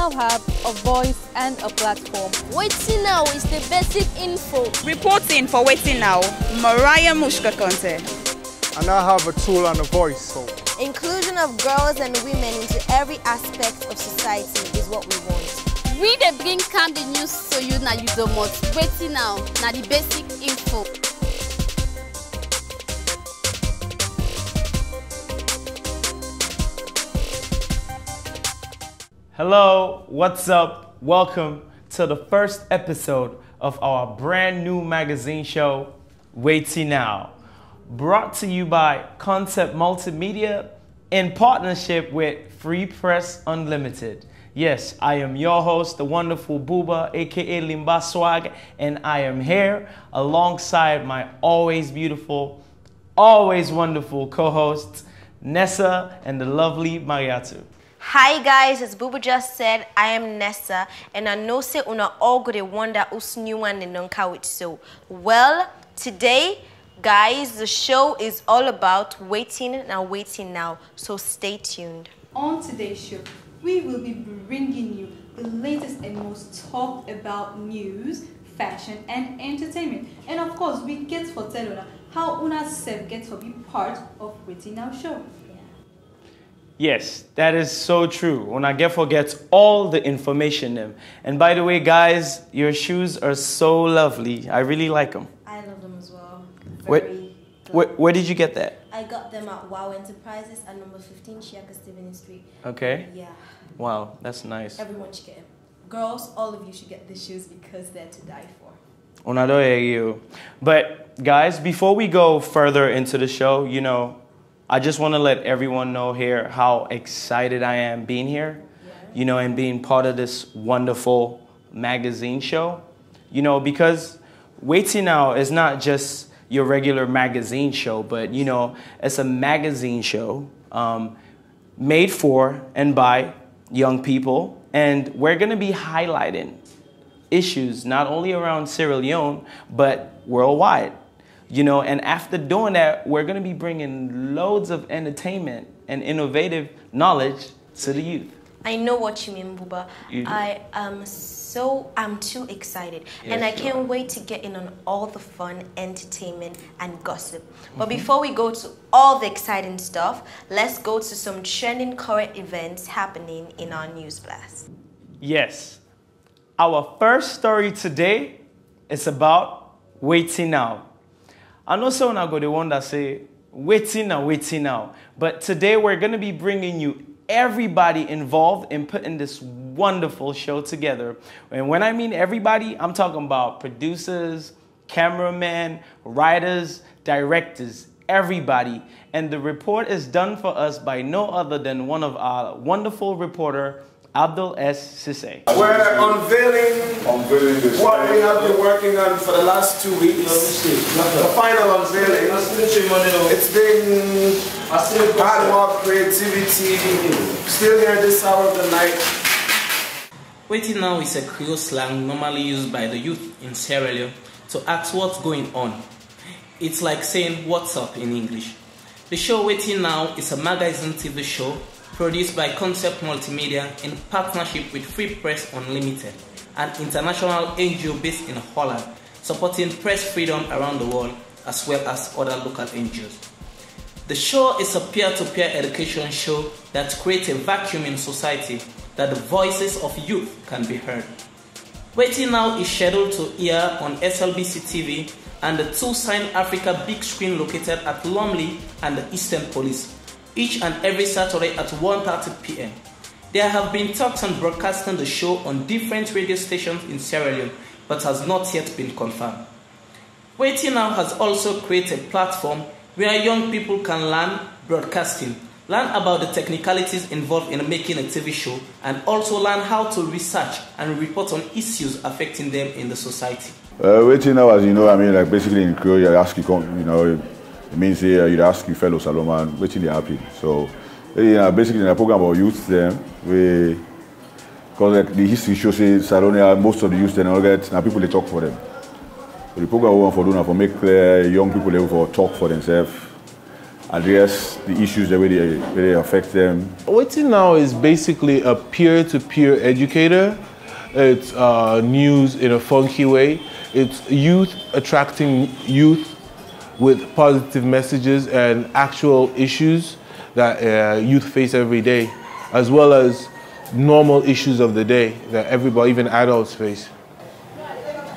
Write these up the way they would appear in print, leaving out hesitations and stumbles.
now have a voice and a platform. Wetin Now is the basic info. Reporting for Wetin Now, Mariah Mushka Conte. I now have a tool and a voice. So Inclusion of girls and women into every aspect of society is what we want. We dey bring calm the news so you na you don't want. Wetin Now na the basic info. Hello, what's up? Welcome to the first episode of our brand new magazine show, Wetin Now, brought to you by Concept Multimedia in partnership with Free Press Unlimited. Yes, I am your host, the wonderful Booba, aka Limba Swag, and I am here alongside my always beautiful, always wonderful co-hosts, Nessa and the lovely Mariatu. Hi guys, as Bubu just said, I am Nessa, and I know say una all go to wonder who's new one and nonka with so. Well, today, guys, the show is all about Wetin Now, so stay tuned. On today's show, we will be bringing you the latest and most talked about news, fashion, and entertainment. And of course, we get for tell una how una self gets to be part of Wetin Now show. Yes, that is so true. When I forget all the information them. And by the way, guys, your shoes are so lovely. I really like them. I love them as well. Where did you get that? I got them at Wow Enterprises at number 15 Shiaka Steven Street. Okay. Yeah. Wow, that's nice. Everyone should get them. Girls, all of you should get the shoes because they're to die for. You. But guys, before we go further into the show, I just want to let everyone know here how excited I am being here, and being part of this wonderful magazine show, because Wetin Now is not just your regular magazine show, but, it's a magazine show made for and by young people. And we're going to be highlighting issues not only around Sierra Leone, but worldwide. And after doing that, we're going to be bringing loads of entertainment and innovative knowledge to the youth. I know what you mean, Buba. I'm too excited. Yes, and I can't wait to get in on all the fun, entertainment, and gossip. But before we go to all the exciting stuff, let's go to some trending current events happening in our news blast. Yes. Our first story today is about Wetin Now. I know someone I go the one that say, Wetin Now. But today we're going to be bringing you everybody involved in putting this wonderful show together. And when I mean everybody, I'm talking about producers, cameramen, writers, directors, everybody. And the report is done for us by no other than one of our wonderful reporter, Abdul S. Sisse. We're unveiling what we have been working on for the last 2 weeks. The final unveiling. It's been hard work, creativity, still here this hour of the night. Wetin Now is a Creole slang normally used by the youth in Sierra Leone to ask what's going on. It's like saying what's up in English. The show Wetin Now is a magazine TV show produced by Concept Multimedia in partnership with Free Press Unlimited, an international NGO based in Holland, supporting press freedom around the world as well as other local NGOs. The show is a peer-to-peer education show that creates a vacuum in society that the voices of youth can be heard. Wetin Now is scheduled to air on SLBC TV and the two Sign Africa big screen located at Lumley and the Eastern Police, each and every Saturday at 1:30 p.m. There have been talks on broadcasting the show on different radio stations in Sierra Leone, but has not yet been confirmed. Wetin Now has also created a platform where young people can learn broadcasting, learn about the technicalities involved in making a TV show, and also learn how to research and report on issues affecting them in the society. Wetin Now, as you know, basically in Creole, you ask it means you ask your fellow Salomon, wetin they happy. So, basically in a program about youth, because the history shows Salonia, most of the youth, people they talk for them. So the program we want for doing for make clear young people able to talk for themselves address the issues the way they affect them. Wetin Now is basically a peer-to-peer educator. It's news in a funky way. It's youth attracting youth with positive messages and actual issues that youth face every day, as well as normal issues of the day that everybody, even adults, face.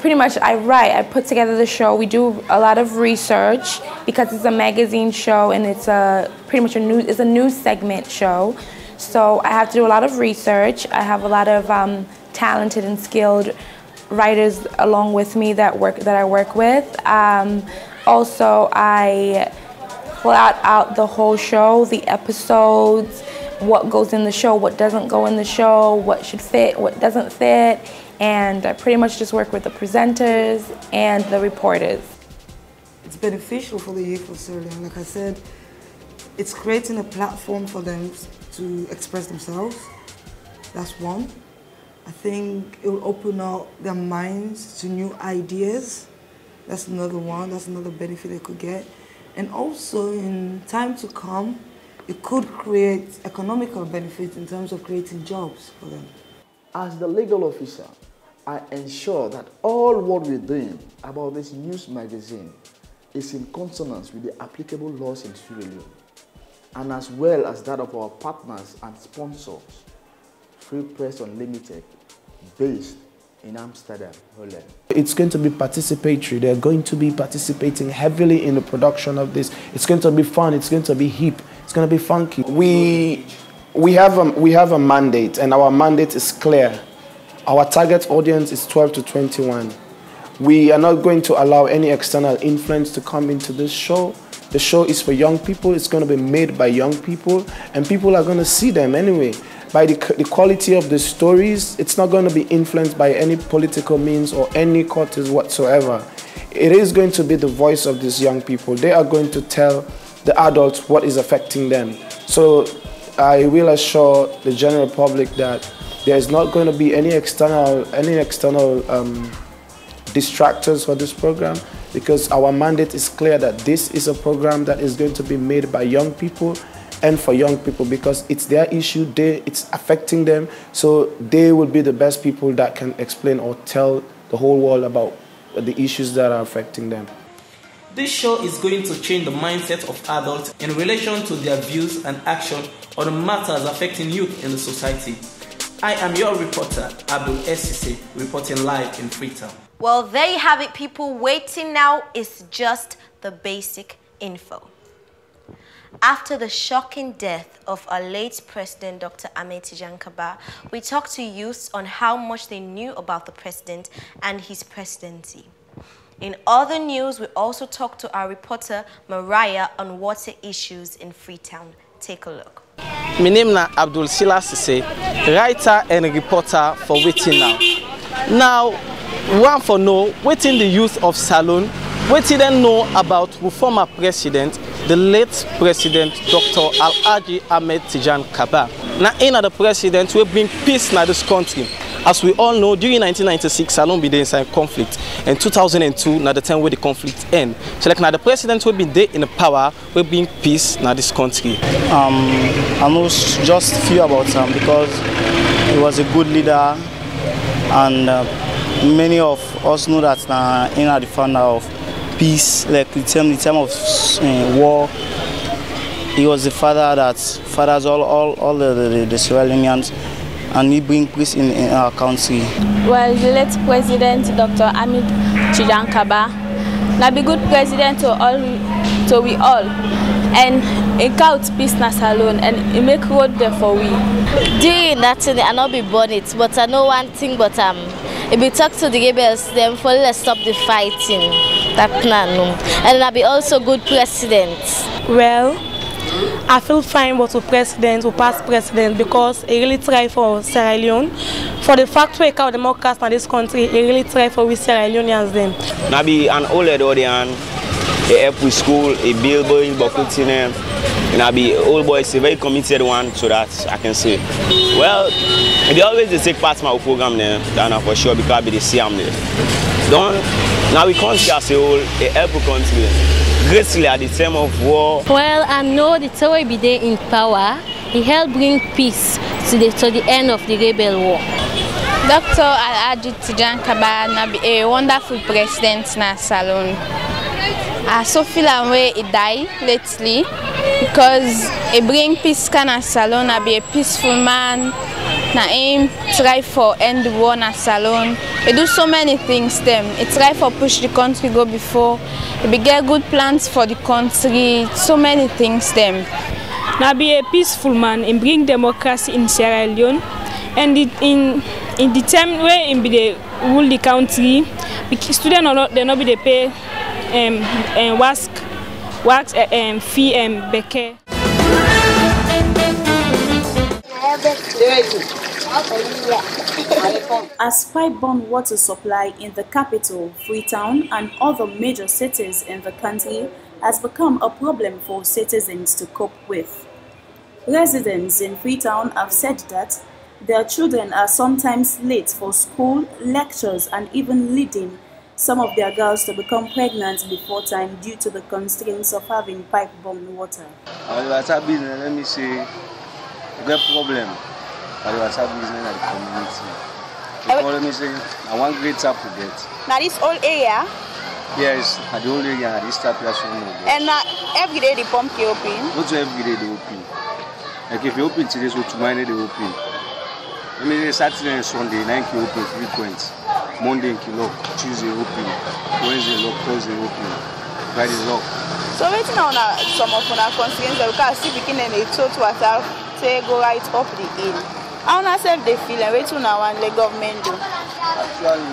Pretty much I write, I put together the show. We do a lot of research because it's a magazine show and it's pretty much a news segment show. So I have to do a lot of research. I have a lot of talented and skilled writers along with me that I work with. Also, I plot out the whole show, the episodes, what goes in the show, what doesn't go in the show, what should fit, what doesn't fit, and I pretty much just work with the presenters and the reporters. It's beneficial for the youth of Sierra Leone. Like I said, it's creating a platform for them to express themselves. That's one. I think it will open up their minds to new ideas. That's another one. That's another benefit they could get. And also, in time to come, it could create economical benefits in terms of creating jobs for them. As the legal officer, I ensure that all what we're doing about this news magazine is in consonance with the applicable laws in Sierra Leone, and as well as that of our partners and sponsors, Free Press Unlimited, based in Amsterdam, Holland. It's going to be participatory. They're going to be participating heavily in the production of this. It's going to be fun. It's going to be hip. It's going to be funky. We have a mandate, and our mandate is clear. Our target audience is 12 to 21. We are not going to allow any external influence to come into this show. The show is for young people. It's going to be made by young people, and people are going to see them anyway. By the quality of the stories, it's not going to be influenced by any political means or any causes whatsoever. It is going to be the voice of these young people. They are going to tell the adults what is affecting them. So I will assure the general public that there is not going to be any external distractors for this program, because our mandate is clear that this is a program that is going to be made by young people and for young people, because it's their issue, it's affecting them, so they will be the best people that can explain or tell the whole world about the issues that are affecting them. This show is going to change the mindset of adults in relation to their views and action on the matters affecting youth in the society. I am your reporter, Abdul Essise, reporting live in Freetown. Well, there you have it, people. Wetin Now is just the basic info. After the shocking death of our late president, Dr. Ahmed Tijan Kaba, we talked to youths on how much they knew about the president and his presidency. In other news, we also talked to our reporter, Mariah, on water issues in Freetown. Take a look. My name is Abdul Essise, writer and reporter for Wetin Now. Now, one for know, wetin the youth of Salone, wetin them know about the former president, the late president, Dr. Alhaji Ahmed Tijan Kaba. Now, in the president will bring peace in this country. As we all know, during 1996, Salone be there inside conflict. In 2002, now the time where the conflict end. So like now the president will be there in the power, will bring peace in this country. I know just few about him because he was a good leader, and many of us know that in the founder of peace, like the time of war, he was the father that fathers all the Sierra Leoneans, and he bring peace in our country. Well, the late president, Dr. Ahmed Tijan Kaba, now be good president to we all, and he count peace na Salone, and he make road there for we. During that thing, I not be born it, but I know one thing, but if we talk to the rebels, them for let's stop the fighting. That no, and I be also good president. Well, I feel fine with the president, with past president, because he really tried for Sierra Leone. For the fact we count democrats in this country, he really tried for we Sierra Leoneans them. I be an old audience, he help with school, he build boy, and I be old boy, a very committed one, so that I can say. Well, they always take part in my program there, for sure, because I be the CM there. Now we can't just say all, he help the country. greatly at the time of war. Well, I know the Tory be there in power. He helped bring peace to the end of the rebel war. Dr. Al-Ajid Tijankaba na be a wonderful president na Salone. I so feel way he died lately because he bring peace na Salone. I be a peaceful man. Na him try for end the war na Salone. He do so many things them. He try for push the country go before. He be get good plans for the country. So many things them. Na be a peaceful man and bring democracy in Sierra Leone, and in the time where he be the rule the country, students they not be they pay wax fee and beke. As pipe-borne water supply in the capital, Freetown, and other major cities in the country has become a problem for citizens to cope with. Residents in Freetown have said that their children are sometimes late for school, lectures, and even leading some of their girls to become pregnant before time due to the constraints of having pipe-borne water. Let me say, a great problem for the water business in the community. Let me say, I want great tap to get. Now this whole area? Yes, at the whole area, at this tap place. And every day the pump is open? Not every day they open. Like if you open today, so tomorrow they open. Let me say Saturday and Sunday, 9 k open frequent. Monday lock, Tuesday open, Wednesday lock, Thursday open, Friday lock. So waiting on some of our constraints that we can see beginning a total water say go right up the hill. How on ourselves they feel and waiting on the government do? Actually,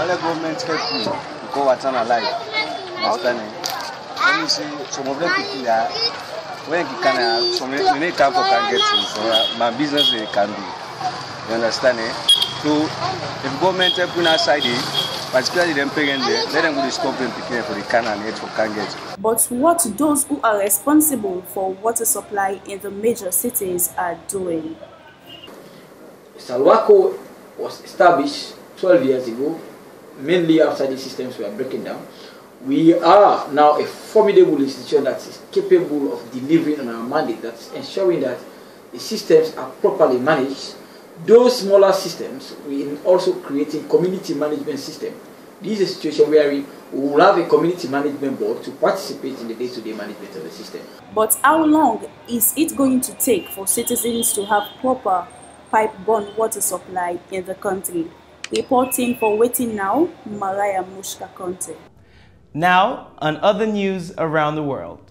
the government help me because water alive. Understand? Let me say some of them people are when you can some when they come for can get things, my business they can do. You understand? So if government help on our side, particularly them parents there, let them go to stop them picking for the can and head for can get. But what those who are responsible for water supply in the major cities are doing? Salwako was established 12 years ago, mainly after the systems were breaking down. We are now a formidable institution that is capable of delivering on our mandate, that's ensuring that the systems are properly managed. Those smaller systems, we are also creating community management system. This is a situation where we will have a community management board to participate in the day-to-day management of the system. But how long is it going to take for citizens to have proper pipe-borne water supply in the country? Reporting for Wetin Now, Mariah Mushka Conte. Now, on other news around the world.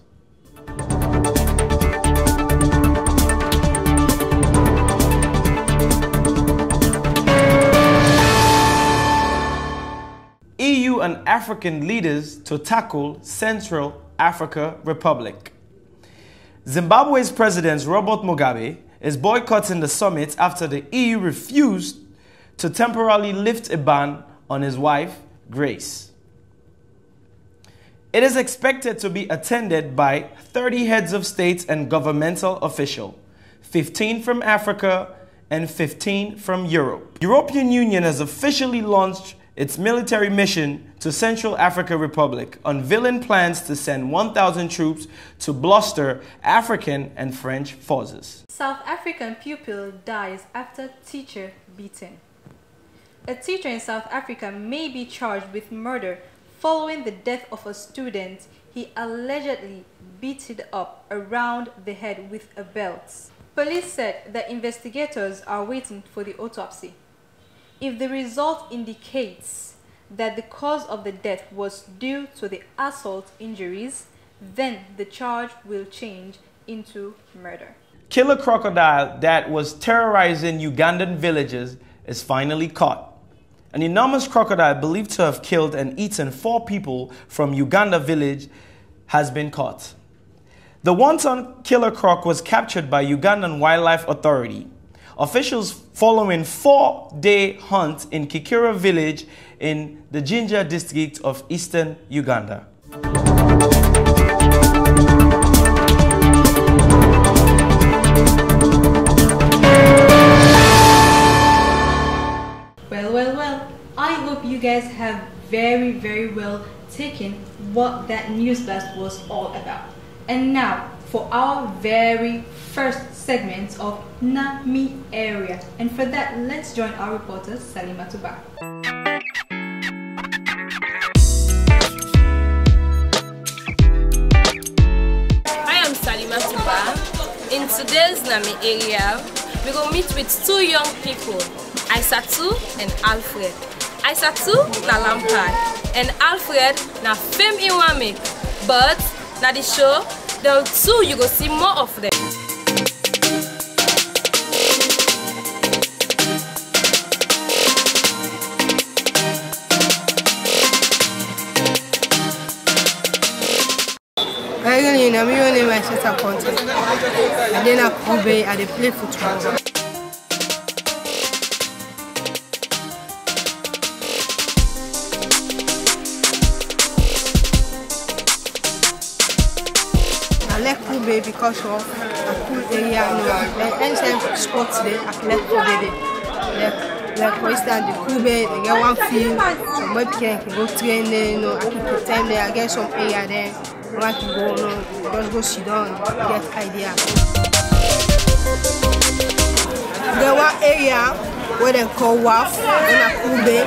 EU and African leaders to tackle Central Africa Republic. Zimbabwe's President Robert Mugabe is boycotting the summit after the EU refused to temporarily lift a ban on his wife, Grace. It is expected to be attended by 30 heads of state and governmental officials, 15 from Africa and 15 from Europe. The European Union has officially launched its military mission to Central Africa Republic, unveiling plans to send 1,000 troops to bolster African and French forces. South African pupil dies after teacher beaten. A teacher in South Africa may be charged with murder following the death of a student he allegedly beat up around the head with a belt. Police said that investigators are waiting for the autopsy. If the result indicates that the cause of the death was due to the assault injuries, then the charge will change into murder. Killer crocodile that was terrorizing Ugandan villages is finally caught. An enormous crocodile believed to have killed and eaten 4 people from Uganda village has been caught. The one-ton killer croc was captured by Ugandan Wildlife Authority. Officials following 4-day hunt in Kikira village in the Jinja district of eastern Uganda. Well, I hope you guys have very well taking what that news blast was all about. And now for our very first segment of Nami area. And for that, let's join our reporter Salima Tuba. I am Salima Tuba. In today's Nami area, we will meet with two young people, Aisatu and Alfred. Aisatu na Lampard and Alfred na Fame Iwame. But na the show, the two you go see more of them. I'm in my center content. And then I play and they play football. I like Kube because of a cool area. Anytime sports day, I like Kube day. Like for instance, the Kube, they get one field, somebody can go train there, you know, I keep time there, I get some area there. I want to go, no, just go sit down, get idea. There one area where they call WAF, in a Kube.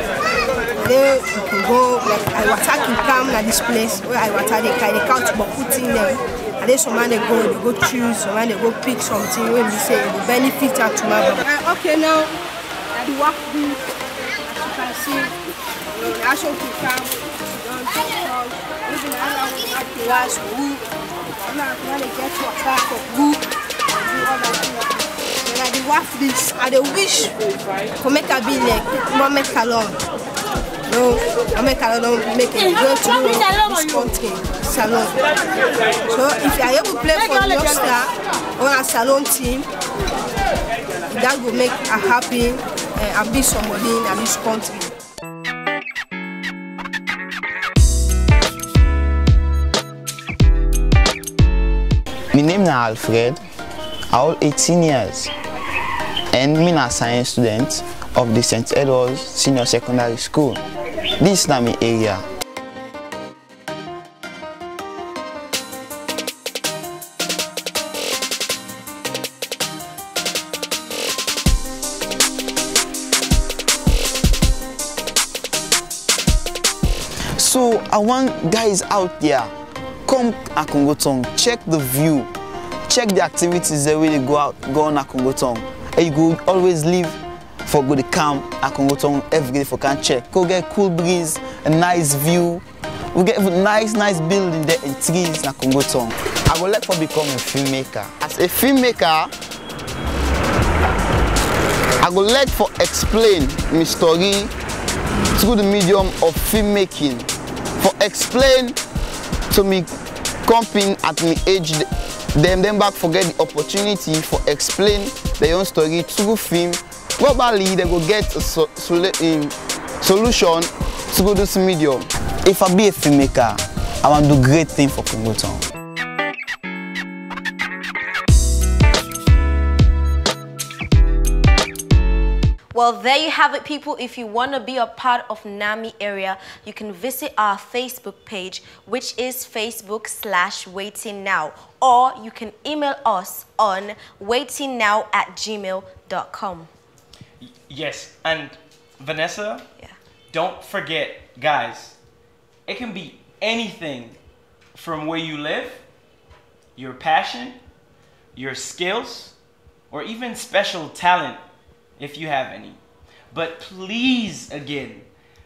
There you can go, like I water can come at this place where I water they count but putting them. And then some man they go choose, some man they go pick something when we say it will benefit her tomorrow. Okay, now the work group, as you can see, the action can come, even the last group, I'm not going to get to attack a group and do other things. When I work this, I wish to make a be like, not make alone. No, I make alone, make it go to this country, salon. So if you are able to play for your star or a salon team, that will make a happy and be somebody in this country. My name is Alfred. I'm 18 years and I'm a science student of the St. Edward's Senior Secondary School. This is Nami area. So I want guys out there, come Akongotong, check the view, check the activities that really go on Akongotong. And you go always live for go to camp Akongotong every day for can check. Go get cool breeze, a nice view. We get a nice building there and trees in Akongotong. I would like to become a filmmaker. As a filmmaker, I would like to explain my story through the medium of filmmaking. For explain to me comping at my age, then back forget the opportunity for explain their own story through film. Probably they will get a solution through this medium. If I be a filmmaker, I want to do great things for Kongoton. Well, there you have it, people. If you want to be a part of Nami area, you can visit our Facebook page, which is Facebook/Wetin Now, or you can email us on waitingnow@gmail.com. Yes, and Vanessa, don't forget, guys, it can be anything from where you live, your passion, your skills, or even special talent, if you have any. But please, again,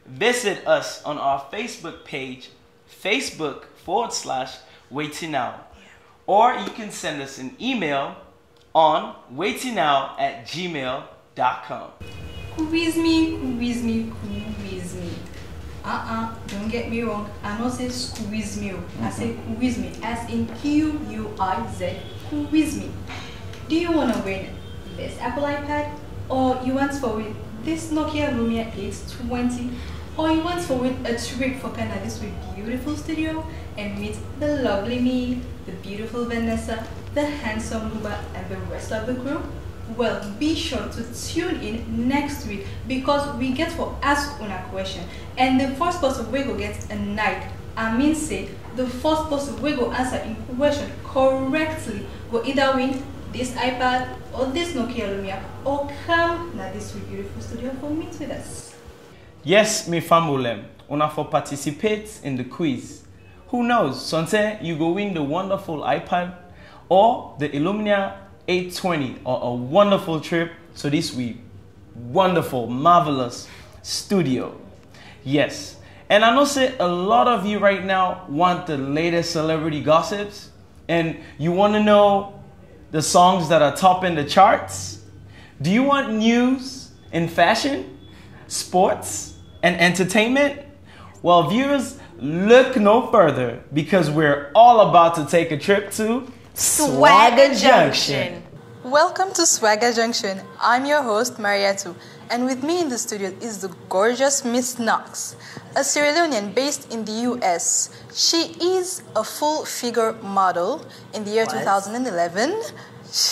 visit us on our Facebook page, Facebook/Wetin Now. Or you can send us an email on waitingnow@gmail.com. Quiz me. Don't get me wrong. I don't say squeeze me. I say quiz me, as in Q-U-I-Z, quiz me. Do you want to win this Apple iPad? Or you want for win this Nokia Lumia 820? Or you want for win a trip for Canada with beautiful studio and meet the lovely me, the beautiful Vanessa, the handsome Luba, and the rest of the crew? Well, be sure to tune in next week because we get for ask una question, and the first person we will get a night I mean say the first person we go answer in question correctly go either win this iPad or this Nokia Lumia or come na this beautiful studio for meet with us. Yes, me famulem, una for participate in the quiz. Who knows, sometimes you go win the wonderful iPad or the Illumia 820 or a wonderful trip to this week. Wonderful, marvelous studio. Yes, and I know say a lot of you right now want the latest celebrity gossips and you want to know the songs that are topping the charts. Do you want news in fashion, sports, and entertainment? Well, viewers, look no further because we're all about to take a trip to Swagger Junction. Welcome to Swagger Junction. I'm your host, Mariatu, and with me in the studio is the gorgeous Miss Knox, a Sierra Leonean based in the US. She is a full-figure model in the year 2011.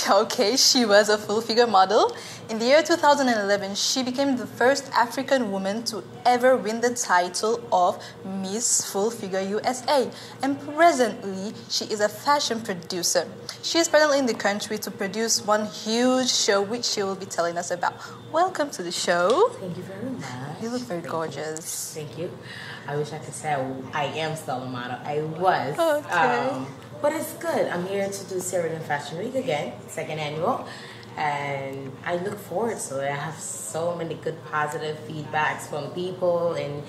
Okay, she was a full-figure model. In the year 2011, she became the first African woman to ever win the title of Miss Full Figure USA. And presently, she is a fashion producer. She is presently in the country to produce one huge show, which she will be telling us about. Welcome to the show. Thank you very much. You look very gorgeous. Thank you. I wish I could say I am still a model. I was. Okay. But it's good. I'm here to do Sierra Leone Fashion Week again, second annual. And I look forward to it. I have so many good positive feedbacks from people and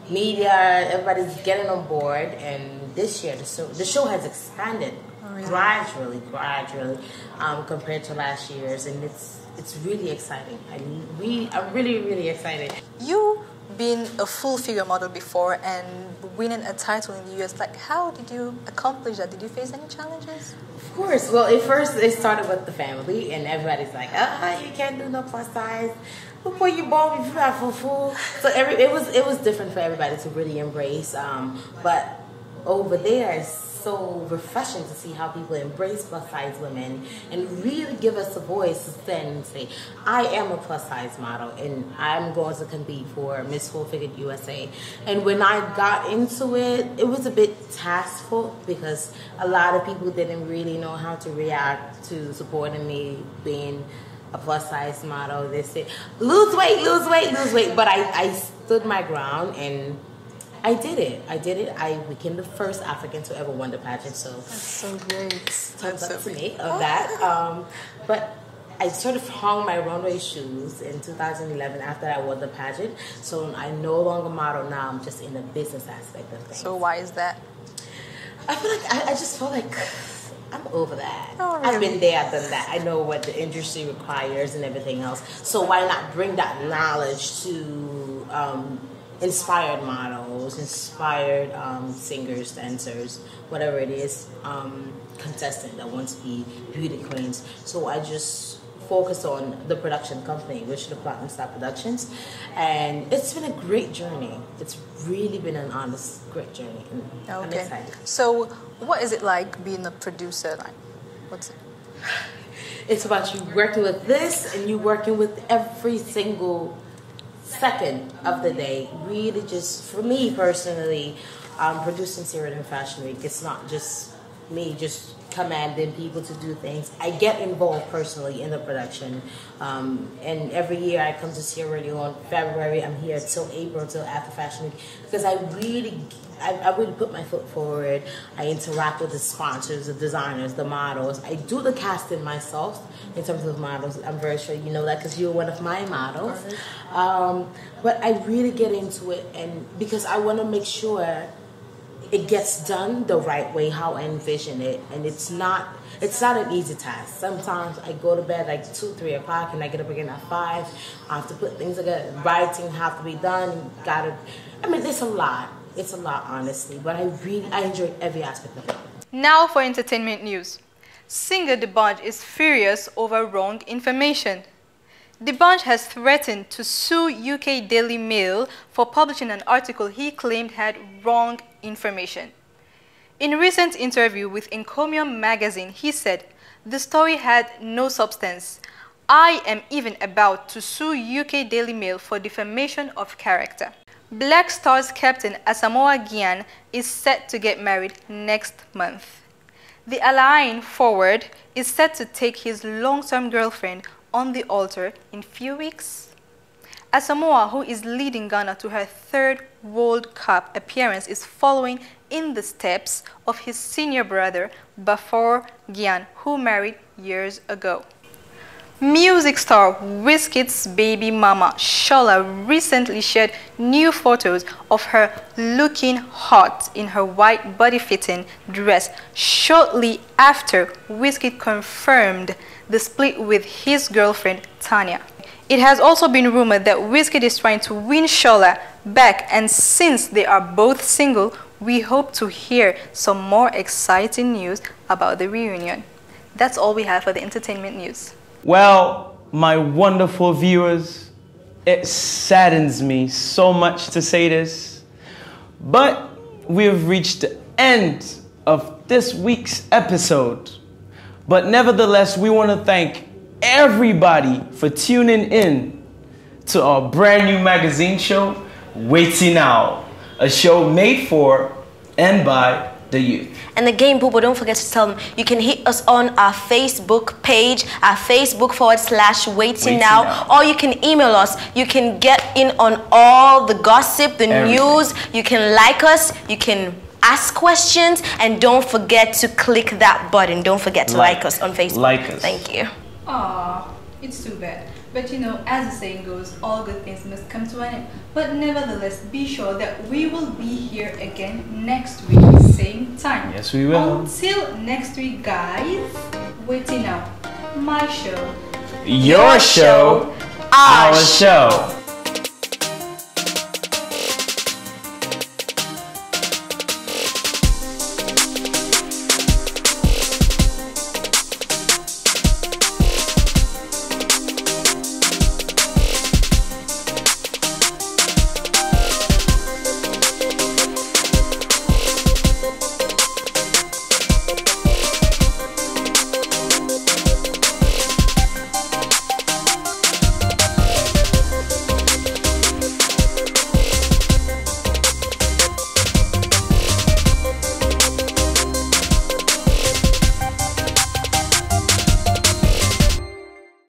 media. Everybody's getting on board. And this year, the show has expanded gradually, compared to last year's. And it's really exciting. I'm really excited. You being a full figure model before and winning a title in the US, like how did you accomplish that? Did you face any challenges? Of course. Well, at first it started with the family and everybody's like, you can't do no plus size. Before you born, you got full. So it was different for everybody to really embrace. But over there, it's so refreshing to see how people embrace plus size women and really give us a voice to stand and say, I am a plus size model and I'm going to compete for Miss Full Figure USA. And when I got into it, it was a bit taskful because a lot of people didn't really know how to react to supporting me being a plus size model. They said, lose weight. But I stood my ground and I did it. I became the first African to ever win the pageant. So that's so great. Thumbs up to me of that. But I sort of hung my runway shoes in 2011 after I won the pageant. So I no longer model now. I'm just in the business aspect of things. So why is that? I feel like I just feel like I'm over that. Oh, really? I've been there, I've done that. I know what the industry requires and everything else. So why not bring that knowledge to inspired models, inspired singers, dancers, whatever it is, contestant that wants to be beauty queens. So I just focus on the production company, which is the Platinum Star Productions, and it's been a great journey. It's really been an honest, great journey, and I'm excited. So what is it like being a producer? Like, what's it? It's about you working with this and you working with every single second of the day. Really, just for me personally, producing Sierra Leone Fashion Week, it's not just me just commanding people to do things. I get involved personally in the production, and every year I come to Sierra Leone. February I'm here till April, till after Fashion Week, because I really put my foot forward. I interact with the sponsors, the designers, the models. I do the casting myself in terms of models. I'm very sure you know that because you're one of my models. But I really get into it, and because I want to make sure it gets done the right way, how I envision it. And it's not an easy task. Sometimes I go to bed like 2, 3 o'clock and I get up again at 5. I have to put things together. Writing have to be done. It's a lot. It's a lot, honestly. But I enjoy every aspect of it. Now for entertainment news. Singer D'banj is furious over wrong information. D'banj has threatened to sue UK Daily Mail for publishing an article he claimed had wrong information. In a recent interview with Encomium magazine, he said, "The story had no substance. I am even about to sue UK Daily Mail for defamation of character." Black Stars captain Asamoah Gyan is set to get married next month. The Alliance forward is set to take his long-term girlfriend on the altar in few weeks. Asamoah, who is leading Ghana to her 3rd World Cup appearance, is following in the steps of his senior brother, Bafor Gyan, who married years ago. Music star Wizkid's baby mama, Shola, recently shared new photos of her looking hot in her white body-fitting dress shortly after Wizkid confirmed the split with his girlfriend, Tanya. It has also been rumored that Wizkid is trying to win Shola back, and since they are both single, we hope to hear some more exciting news about the reunion. That's all we have for the entertainment news. Well, my wonderful viewers, it saddens me so much to say this, but we have reached the end of this week's episode. But nevertheless, we want to thank everybody for tuning in to our brand new magazine show, Wetin Now, a show made for and by the youth. And again, Bubo, don't forget to tell them you can hit us on our Facebook page, our Facebook.com/Wetin Now, or you can email us. You can get in on all the gossip, the news. You can like us. You can ask questions, and don't forget to click that button. Don't forget to like us on Facebook. Like us. Thank you. Aw, it's too bad. But you know, as the saying goes, all good things must come to an end. But nevertheless, be sure that we will be here again next week, same time. Yes, we will. Until next week, guys, Wetin Now, my show. Your show, our show.